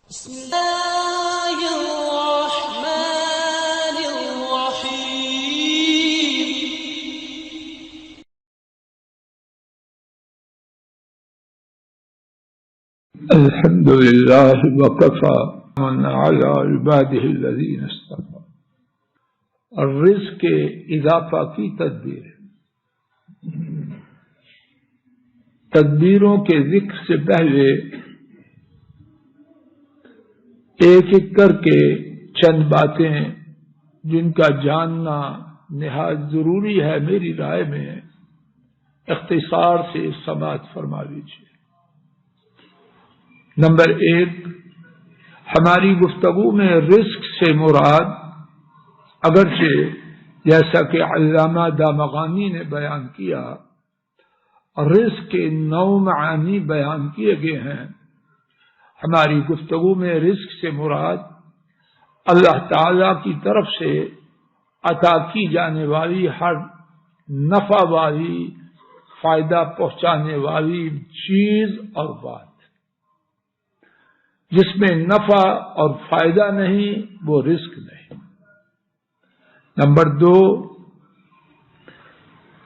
بسم الله الرحمن الرحيم. الحمد لله وكفى من على عباده الذين اصطفى. الرزق کے اضافہ کی تدبیروں کے ذکر سے پہلے ایک ایک کر کے چند باتیں جن کا جاننا نہایت ضروری ہے میری رائے میں اختصار سے سماعت فرما لیجیے۔ نمبر 1، ہماری گفتگو میں رزق سے مراد اگرچہ جیسا کہ علامہ دامغانی نے بیان کیا رزق کے 9 معانی بیان کیے گئے ہیں۔ ہماری گفتگو میں رزق سے مراد اللہ تعالی کی طرف سے عطا کی جانے والی ہر نفع والی فائدہ پہنچانے والی چیز اور بات، جس میں نفع اور فائدہ نہیں وہ رزق نہیں۔ نمبر 2،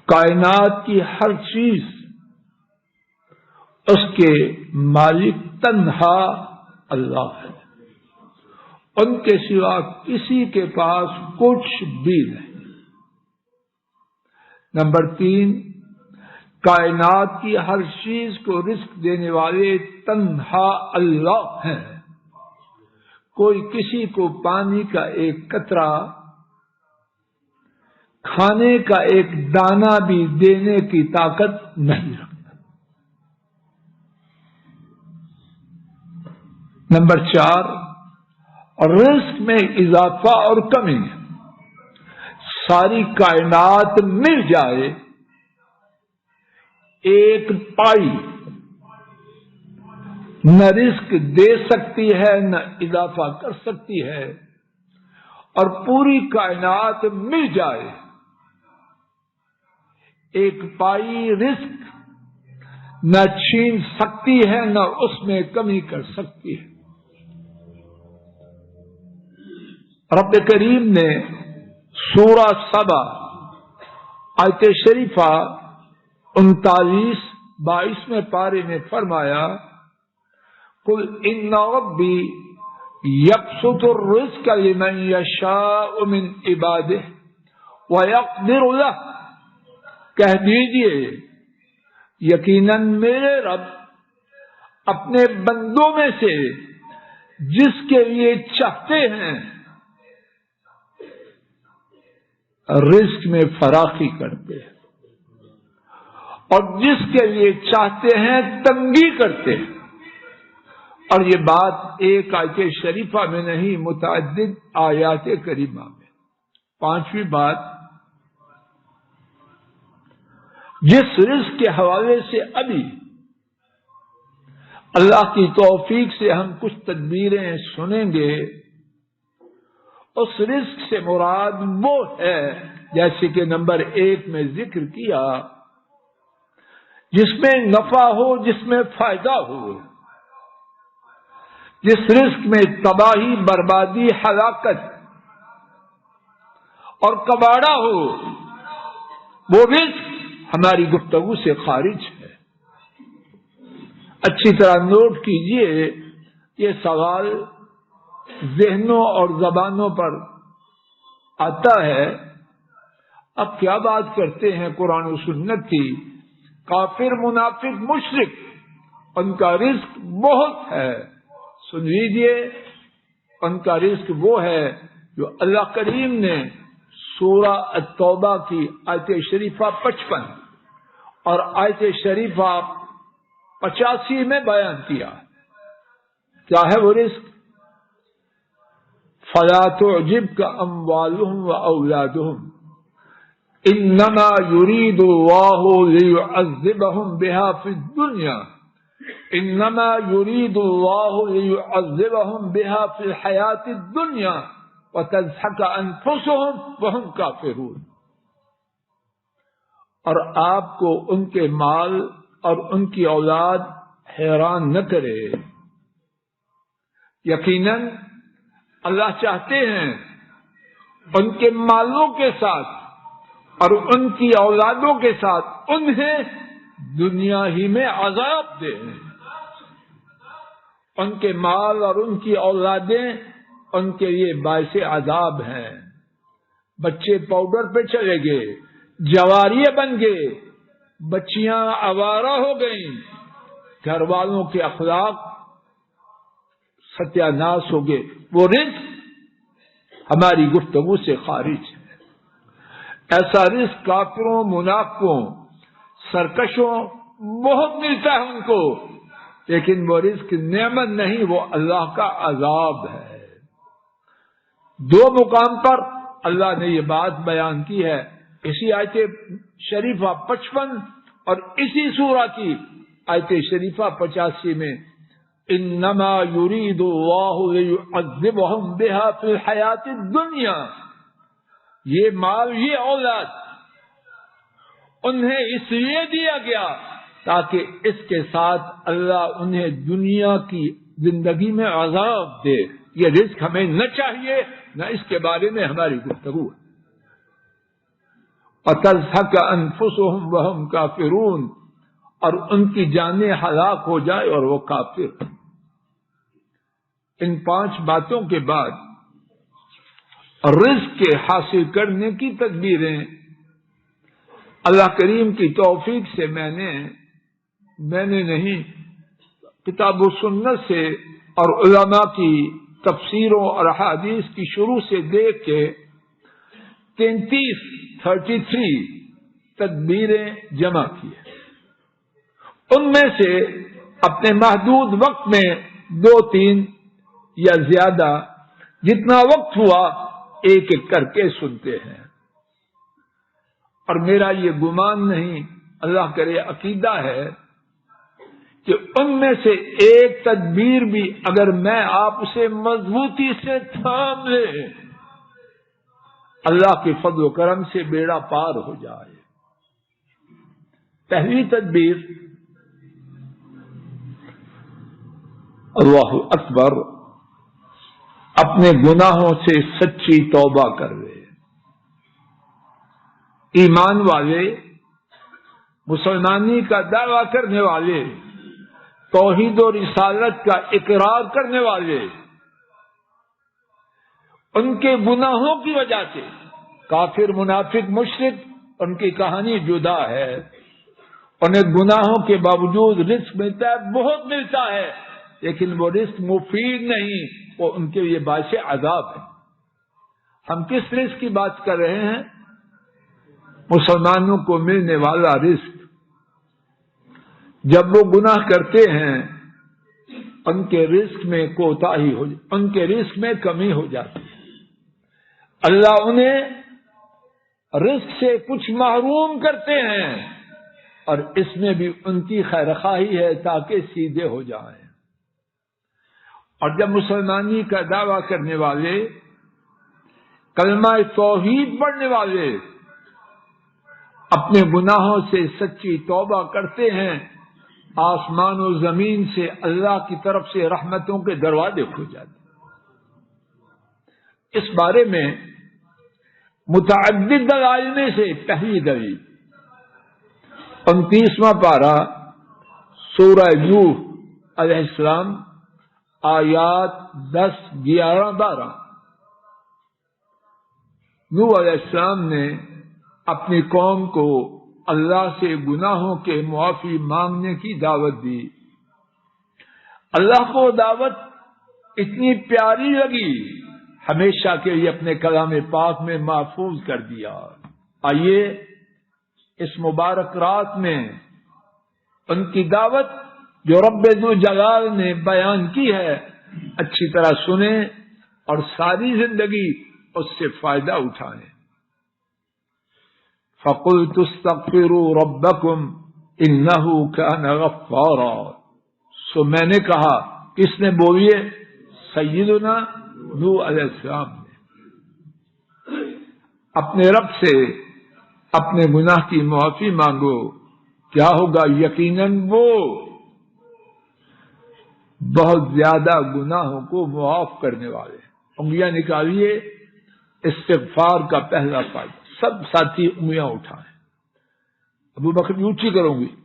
کائنات کی ہر چیز اس کے مالک تنہا اللہ ہے، ان کے سوا کسی کے پاس کچھ بھی نہیں۔ نمبر 3، کائنات کی ہر چیز کو رزق دینے والے تنہا اللہ ہیں، کوئی کسی کو پانی کا ایک قطرہ، کھانے کا ایک دانہ بھی دینے کی طاقت نہیں رکھتا۔ نمبر 4، رزق میں اضافہ اور کمی، ساری کائنات مل جائے ایک پائی نہ رزق دے سکتی ہے نہ اضافہ کر سکتی ہے، اور پوری کائنات مل جائے ایک پائی رزق نہ چھین سکتی ہے نہ اس میں کمی کر سکتی ہے۔ رب کریم نے سورہ سبا آیت شریفہ 39-42 پارے میں فرمایا، قل ان ربی یبسط الرزق لمن یشاء من عباده ویقدر له، کہہ دیجئے یقیناً میرے رب اپنے بندوں میں سے جس کے لیے چاہتے ہیں رزق میں فراخی کرتے ہیں، اور جس کے لیے چاہتے ہیں تنگی کرتے ہیں۔ اور یہ بات ایک آیت شریفہ میں نہیں، متعدد آیات کریمہ میں۔ 5ویں بات، جس رزق کے حوالے سے ابھی اللہ کی توفیق سے ہم کچھ تدبیریں سنیں گے، اس رزق سے مراد وہ ہے جیسے کہ نمبر 1 میں ذکر کیا، جس میں نفع ہو، جس میں فائدہ ہو، جس رزق میں تباہی، بربادی، ہلاکت اور کباڑہ ہو، وہ رزق ہماری گفتگو سے خارج ہے۔ اچھی طرح نوٹ کیجئے، یہ سوال ذہنوں اور زبانوں پر آتا ہے، اب کیا بات کرتے ہیں قرآن و سنت کی؟ کافر، منافق، مشرک، ان کا رزق بہت ہے۔ سن لیجئے، ان کا رزق وہ ہے جو اللہ کریم نے سورہ التوبہ کی آیت شریفہ 55 اور آیت شریفہ 85 میں بیان کیا۔ کیا ہے وہ رزق؟ فَلَا تُعْجِبْكَ أَمْوَالُهُمْ وَأَوْلَادُهُمْ إِنَّمَا يُرِيدُ اللَّهُ لِيُعَذِّبَهُمْ بِهَا فِي الدُّنْيَا إِنَّمَا يُرِيدُ اللَّهُ لِيُعَذِّبَهُمْ بِهَا فِي الْحَيَاةِ الدُّنْيَا وَتَزْهَقَ أَنفُسُهُمْ وَهُمْ كَافِرُونَ۔ اور آپ کو ان کے مال اور ان کی اولاد حیران نہ کرے، یقیناً اللہ چاہتے ہیں ان کے مالوں کے ساتھ اور ان کی اولادوں کے ساتھ انہیں دنیا ہی میں عذاب دیں. ان کے مال اور ان کی اولادیں ان کے لیے باعث عذاب ہیں. بچے پاؤڈر پہ چلے گئے، جواریے بن گئے، بچیاں آوارہ ہو گئیں، گھر والوں کے اخلاق ستیہ ناش ہو گئے. وہ رزق ہماری گفتگو سے خارج ہے. ایسا رزق کافروں، منافقوں، سرکشوں بہت ملتا ہے ان کو، لیکن وہ رزق نعمت نہیں، وہ اللہ کا عذاب ہے. دو مقام پر اللہ نے یہ بات بیان کی ہے، اسی آیت شریفہ 55 اور اسی سورہ کی آیت شریفہ 85 میں انما یرید اللہ لیعذبہم بہا فی الحیات الدنیا. یہ مال، یہ اولاد انہیں اس لیے دیا گیا تاکہ اس کے ساتھ اللہ انہیں دنیا کی زندگی میں عذاب دے. یہ رزق ہمیں نہ چاہیے، نہ اس کے بارے میں ہماری گفتگو ہے. وَتَزْهَقَ أَنفُسُهُمْ وَهُمْ كَافِرُونَ، اور ان کی جانیں ہلاک ہو جائے اور وہ کافر. ان 5 باتوں کے بعد رزق کے حاصل کرنے کی تدبیریں اللہ کریم کی توفیق سے میں نے نہیں، کتاب و سنت سے اور علماء کی تفسیروں اور احادیث کی شروع سے دیکھ کے 33 تدبیریں جمع کی ہیں. ان میں سے اپنے محدود وقت میں 2-3 یا زیادہ جتنا وقت ہوا ایک ایک کر کے سنتے ہیں. اور میرا یہ گمان نہیں، اللہ کرے عقیدہ ہے کہ ان میں سے ایک تدبیر بھی اگر میں آپ اسے مضبوطی سے تھام لے، اللہ کے فضل و کرم سے بیڑا پار ہو جائے. پہلی تدبیر، اللہ اکبر، اپنے گناہوں سے سچی توبہ کر لے. ایمان والے، مسلمانی کا دعویٰ کرنے والے، توحید و رسالت کا اقرار کرنے والے، ان کے گناہوں کی وجہ سے، کافر، منافق، مشرک، ان کی کہانی جدا ہے. انہیں گناہوں کے باوجود رزق ملتا ہے، بہت ملتا ہے، لیکن وہ رزق مفید نہیں، وہ ان کے لیے باعث عذاب ہے. ہم کس رزق کی بات کر رہے ہیں؟ مسلمانوں کو ملنے والا رزق. جب وہ گناہ کرتے ہیں ان کے رزق میں کوتاہی ہو جاتی، ان کے رزق میں کمی ہو جاتی ہے. اللہ انہیں رزق سے کچھ محروم کرتے ہیں، اور اس میں بھی ان کی خیرخواہی ہے تاکہ سیدھے ہو جائیں. اور جب مسلمانی کا دعویٰ کرنے والے، کلمہ توحید پڑھنے والے اپنے گناہوں سے سچی توبہ کرتے ہیں، آسمان و زمین سے اللہ کی طرف سے رحمتوں کے دروازے کھل جاتے ہیں. اس بارے میں متعدد دلائل میں سے پہلی دلیل 29واں پارہ سورہ نوح علیہ السلام، آیات 10، 11، 12. نوح علیہ السلام نے اپنی قوم کو اللہ سے گناہوں کے معافی مانگنے کی دعوت دی. اللہ کو دعوت اتنی پیاری لگی، ہمیشہ کے لیے اپنے کلام پاک میں محفوظ کر دیا. آئیے اس مبارک رات میں ان کی دعوت جو رب ذوالجلال نے بیان کی ہے اچھی طرح سنیں اور ساری زندگی اس سے فائدہ اٹھائیں. فَقُلْتُ اسْتَغْفِرُوا رَبَّكُمْ إِنَّهُ كَانَ غَفَّارًا. سو میں نے کہا، کس نے بولیے؟ سیدنا نوح علیہ السلام نے. اپنے رب سے اپنے گناہ کی معافی مانگو، کیا ہوگا؟ یقیناً وہ بہت زیادہ گناہوں کو معاف کرنے والے ہیں۔ انگلیاں نکالیے، استغفار کا پہلا فائدہ۔ سب ساتھی انگلیاں اٹھائیں۔ ابو بکر اونچی کروں گی۔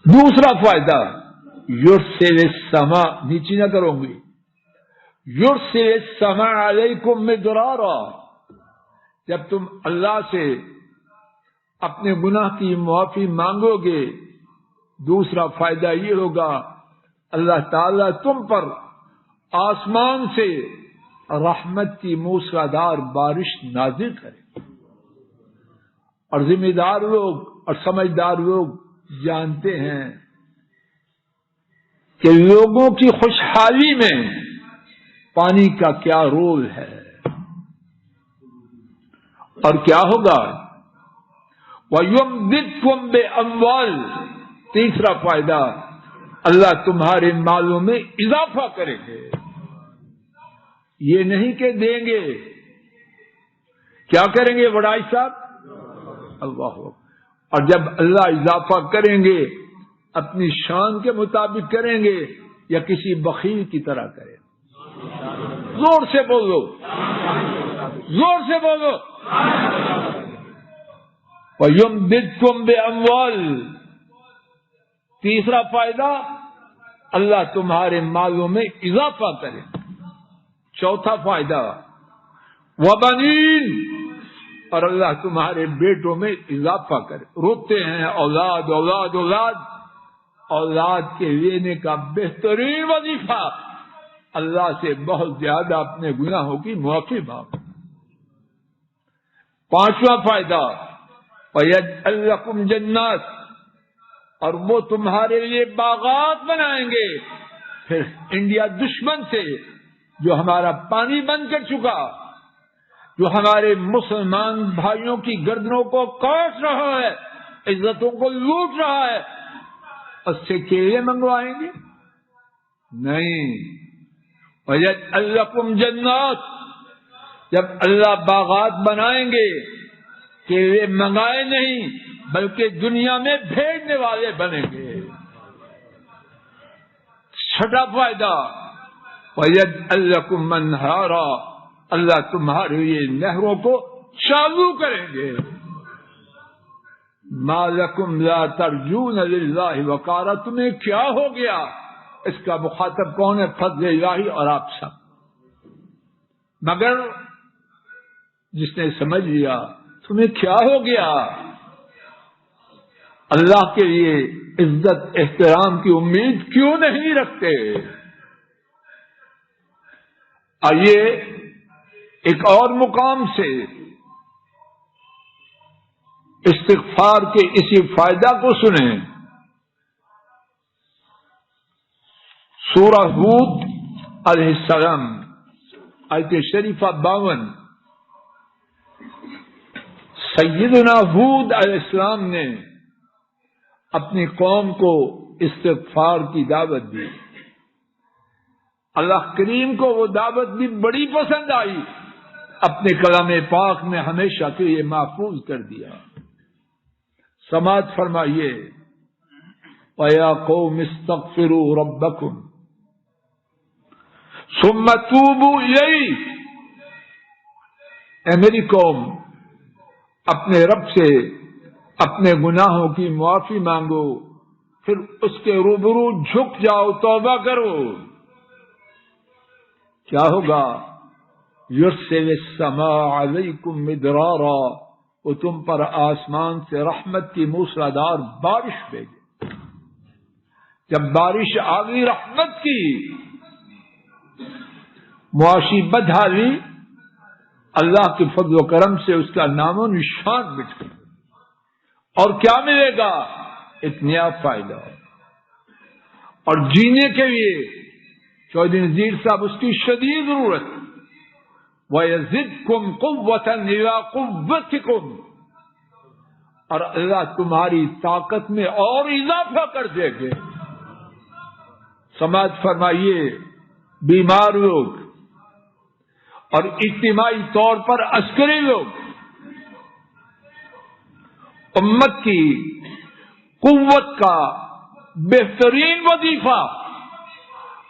دوسرا فائدہ، یرسل السماء، نیچی نہ کروں گی، یرسل السماء علیکم مدرارا، جب تم اللہ سے اپنے گناہ کی معافی مانگو گے، دوسرا فائدہ یہ ہوگا اللہ تعالیٰ تم پر آسمان سے رحمت کی موسلادھار بارش نازل کرے۔ اور ذمہ دار لوگ اور سمجھدار لوگ جانتے ہیں کہ لوگوں کی خوشحالی میں پانی کا کیا رول ہے۔ اور کیا ہوگا؟ وَيُمْدِدْكُمْ بِأَمْوَالٍ، تیسرا فائدہ، اللہ تمہارے مالوں میں اضافہ کریں گے۔ یہ نہیں کہ دیں گے، کیا کریں گے بڑائی صاحب؟ اللہ اکبر۔ اور جب اللہ اضافہ کریں گے اپنی شان کے مطابق کریں گے یا کسی بخیل کی طرح کریں؟ زور سے بولو، زور سے بولو۔ وَيُمْدِدْكُمْ بِأَمْوَالٍ، تیسرا فائدہ، اللہ تمہارے مالوں میں اضافہ کرے۔ چوتھا فائدہ، وَبَنِينَ، اور اللہ تمہارے بیٹوں میں اضافہ کرے۔ روتے ہیں اولاد اولاد اولاد، اولاد کے لینے کا بہترین وظیفہ اللہ سے بہت زیادہ اپنے گناہوں کی معافی مانگو۔ پانچواں فائدہ، وَيَجْعَلْ لَكُمْ جَنَّاتٍ، اور وہ تمہارے لیے باغات بنائیں گے۔ پھر انڈیا دشمن سے جو ہمارا پانی بند کر چکا، جو ہمارے مسلمان بھائیوں کی گردنوں کو کاٹ رہا ہے، عزتوں کو لوٹ رہا ہے، اس سے کیلے منگوائیں گے؟ نہیں۔ وَيَجْعَلْ لَكُمْ جَنَّاتٍ، جب اللہ باغات بنائیں گے، کیلے منگائے نہیں بلکہ دنیا میں بھیجنے والے بنیں گے۔ چھٹا فائدہ، وَيَجْعَلْ لَكُمْ أَنْهَارًا، اللہ تمہارے لیے نہروں کو چالو کریں گے۔ مَا لَكُمْ لَا تَرْجُونَ لِلَّهِ وَقَارًا، تمہیں کیا ہو گیا؟ اس کا مخاطب کون ہے؟ فضل الہی اور آپ سب۔ مگر جس نے سمجھ لیا، تمہیں کیا ہو گیا؟ اللہ کے لیے عزت احترام کی امید کیوں نہیں رکھتے؟ آئیے ایک اور مقام سے استغفار کے اسی فائدہ کو سنیں۔ سورہ ہود علیہ السلام، آیت شریفہ 52۔ سیدنا ہود علیہ السلام نے اپنی قوم کو استغفار کی دعوت دی۔ اللہ کریم کو وہ دعوت بھی بڑی پسند آئی، اپنے کلام پاک میں ہمیشہ کے لیے محفوظ کر دیا۔ سماعت فرمائیے، وَيَا قَوْمِ اسْتَغْفِرُوا رَبَّكُمْ ثُمَّ تُوبُوا إِلَيْهِ، اے میری قوم، اپنے رب سے اپنے گناہوں کی معافی مانگو، پھر اس کے روبرو جھک جاؤ، توبہ کرو۔ کیا ہوگا؟ یرسل السماء علیکم مدرارا، وہ تم پر آسمان سے رحمت کی موسلادھار بارش بھیجے۔ جب بارش آ گئی رحمت کی، معاشی بدحالی اللہ کے فضل و کرم سے اس کا نام و نشان مٹ گیا۔ اور کیا ملے گا؟ ایک نیا فائدہ۔ اور جینے کے لیے چودھری نذیر صاحب، اس کی شدید ضرورت۔ وَيَزِدْكُمْ قُوَّةً إِلَىٰ قُوَّتِكُمْ، اور اللہ تمہاری طاقت میں اور اضافہ کر دے گے۔ سماعت فرمائیے، بیمار لوگ اور اجتماعی طور پر عسکری لوگ امت کی قوت کا بہترین وظیفہ.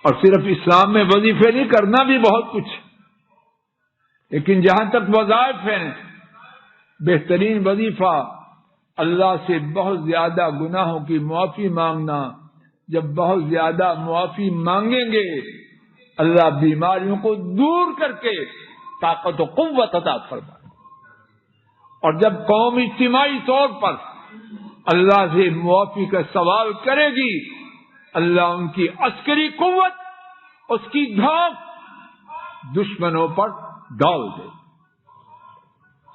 اور صرف اسلام میں وظیفے نہیں کرنا بھی بہت کچھ، لیکن جہاں تک وظائف ہیں، بہترین وظیفہ اللہ سے بہت زیادہ گناہوں کی معافی مانگنا. جب بہت زیادہ معافی مانگیں گے اللہ بیماریوں کو دور کر کے طاقت و قوت عطا فرمائے. اور جب قوم اجتماعی طور پر اللہ سے معافی کا سوال کرے گی، اللہ ان کی عسکری قوت، اس کی دھاک دشمنوں پر ڈال دے.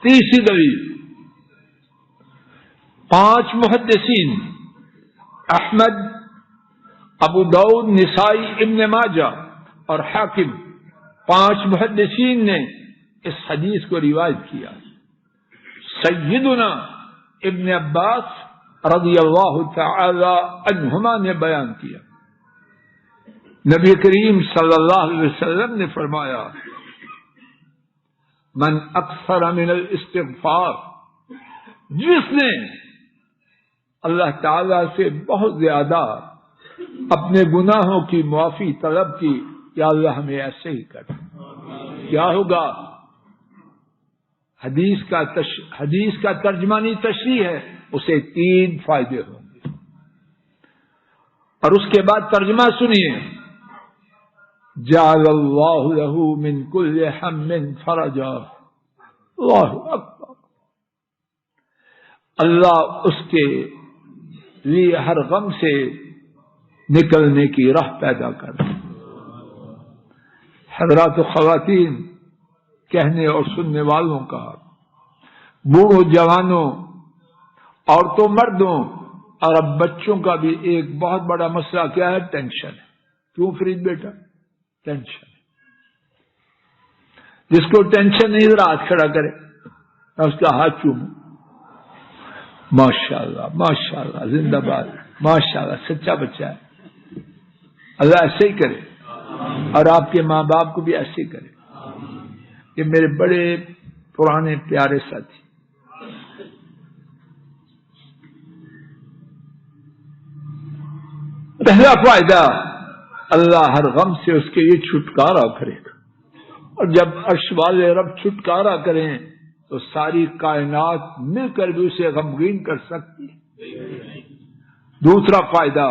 تیسری دلیل، 5 محدثین احمد، ابو داؤد، نسائی، ابن ماجہ اور حاکم، 5 محدثین نے اس حدیث کو روایت کیا. سیدنا ابن عباس رضی اللہ تعالی عنہما نے بیان کیا، نبی کریم صلی اللہ علیہ وسلم نے فرمایا، من اکثر من الاستغفار، جس نے اللہ تعالی سے بہت زیادہ اپنے گناہوں کی معافی طلب کی، یا اللہ ہمیں ایسے ہی کر. کیا ہوگا؟ حدیث کا ترجمانی تشریح ہے، اسے 3 فائدے ہوں گے. اور اس کے بعد ترجمہ سنیے، جعل اللہ له من كل هم فرجا. اللہ اکبر. اللہ اس کے لیے ہر غم سے نکلنے کی راہ پیدا کر. حضرات و خواتین، کہنے اور سننے والوں کا، بوڑھوں جوانوں، عورتوں مردوں اور اب بچوں کا بھی ایک بہت بڑا مسئلہ کیا ہے؟ ٹینشن ہے. کیوں فرید بیٹا؟ ٹینشن. جس کو ٹینشن نہیں ذرا ہاتھ کھڑا کرے، میں اس کا ہاتھ چوموں. ماشاء اللہ ماشاء اللہ، زندہ باد، ماشاء اللہ، سچا بچہ ہے. اللہ ایسے ہی کرے، اور آپ کے ماں باپ کو بھی ایسے ہی کرے. یہ میرے بڑے پرانے پیارے ساتھی، پہلا فائدہ، اللہ ہر غم سے اس کے لیے چھٹکارا کرے گا. اور جب عرش والے رب چھٹکارا کریں تو ساری کائنات مل کر بھی اسے غمگین کر سکتی ہے. دوسرا فائدہ،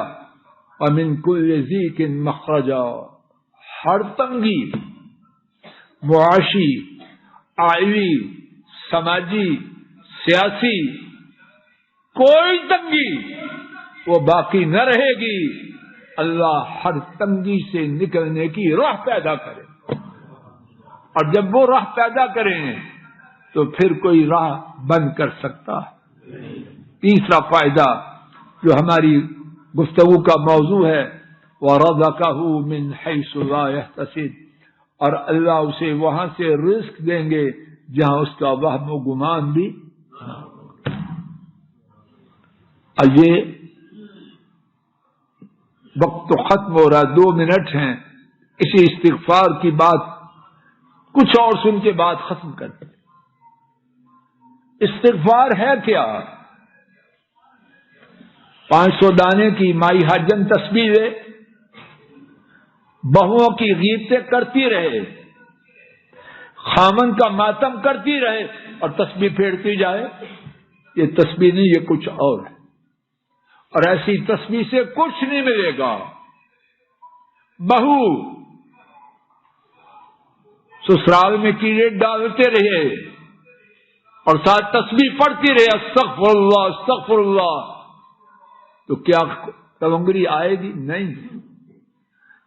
وَمِن كُلِّ ضِيقٍ مَخْرَجًا، ہر تنگی، معاشی، آئلی، سماجی، سیاسی، کوئی تنگی وہ باقی نہ رہے گی. اللہ ہر تنگی سے نکلنے کی راہ پیدا کرے، اور جب وہ راہ پیدا کریں تو پھر کوئی راہ بند کر سکتا ہے. تیسرا فائدہ جو ہماری گفتگو کا موضوع ہے، وَرَزَقَهُ مِنْ حَيْثُ لَا يَحْتَسِبُ، اور اللہ اسے وہاں سے رزق دیں گے جہاں اس کا وہم و گمان بھی. یہ وقت تو ختم ہو رہا، 2 منٹ ہیں. اسی استغفار کی بات کچھ اور سن کے بعد ختم کرتے. استغفار ہے کیا؟ 500 دانے کی مائی حاجن تسبیح لے، بہوؤں کی غیبتیں کرتی رہے، خامن کا ماتم کرتی رہے اور تسبیح پھیرتی جائے. یہ تسبیح نہیں، یہ کچھ اور ہے. اور ایسی تسبیح سے کچھ نہیں ملے گا. بہو سسرال میں کیڑے ڈالتے رہے اور ساتھ تسبیح پڑھتی رہے، استغفر اللہ استغفر اللہ، تو کیا تونگری آئے گی؟ نہیں.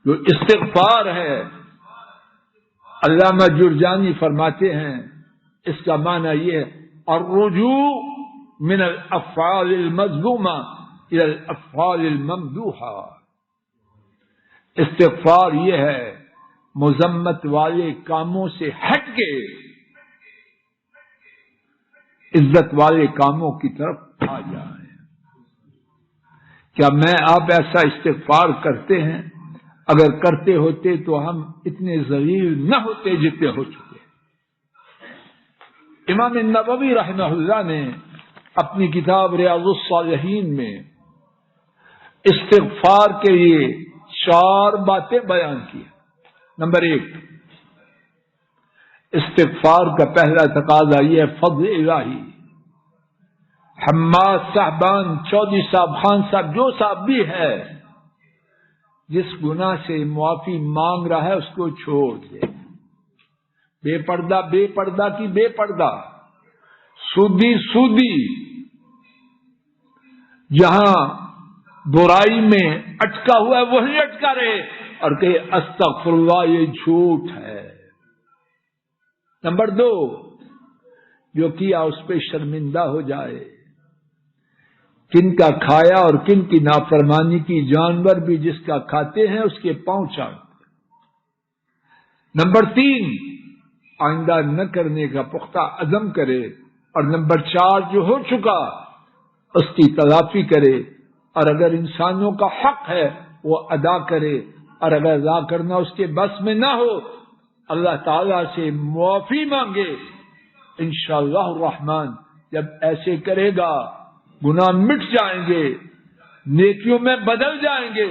جو استغفار ہے، علامہ جرجانی فرماتے ہیں، اس کا معنی یہ ہے، الرجوع من الافعال المذمومہ الى الافعال الممدوحہ. استغفار یہ ہے مذمت والے کاموں سے ہٹ کے عزت والے کاموں کی طرف آ جائیں. کیا میں آپ ایسا استغفار کرتے ہیں؟ اگر کرتے ہوتے تو ہم اتنے ذلیل نہ ہوتے جتنے ہو چکے. امام نووی رحمہ اللہ نے اپنی کتاب ریاض الصالحین میں استغفار کے لیے 4 باتیں بیان کی. نمبر 1، استغفار کا پہلا تقاضا یہ ہے فضل الہی. حماد صاحبان، چودھری صاحب، خان صاحب، جو صاحب بھی ہے، جس گناہ سے معافی مانگ رہا ہے اس کو چھوڑ دے. بے پردہ کی بے پردہ، سودی جہاں برائی میں اٹکا ہوا ہے وہی اٹکا رہے اور کہ استغفر اللہ یہ جھوٹ ہے. نمبر 2، جو کیا اس پہ شرمندہ ہو جائے. کن کا کھایا اور کن کی نافرمانی کی، جانور بھی جس کا کھاتے ہیں اس کے پاؤں چاٹتے. نمبر 3، آئندہ نہ کرنے کا پختہ عزم کرے. اور نمبر 4، جو ہو چکا اس کی تلافی کرے، اور اگر انسانوں کا حق ہے وہ ادا کرے، اور اگر ادا کرنا اس کے بس میں نہ ہو اللہ تعالی سے معافی مانگے. انشاءاللہ الرحمن جب ایسے کرے گا گناہ مٹ جائیں گے، نیکیوں میں بدل جائیں گے،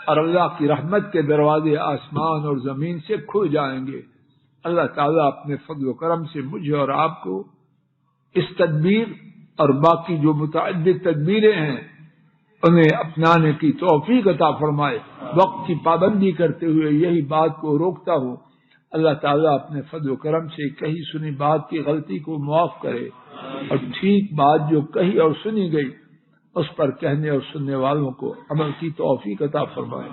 اور اللہ کی رحمت کے دروازے آسمان اور زمین سے کھل جائیں گے. اللہ تعالیٰ اپنے فضل و کرم سے مجھے اور آپ کو اس تدبیر اور باقی جو متعدد تدبیریں ہیں انہیں اپنانے کی توفیق عطا فرمائے. وقت کی پابندی کرتے ہوئے یہی بات کو روکتا ہوں، اللہ تعالیٰ اپنے فضل و کرم سے کہی سنی بات کی غلطی کو معاف کرے، اور ٹھیک بات جو کہی اور سنی گئی اس پر کہنے اور سننے والوں کو عمل کی توفیق عطا فرمائے.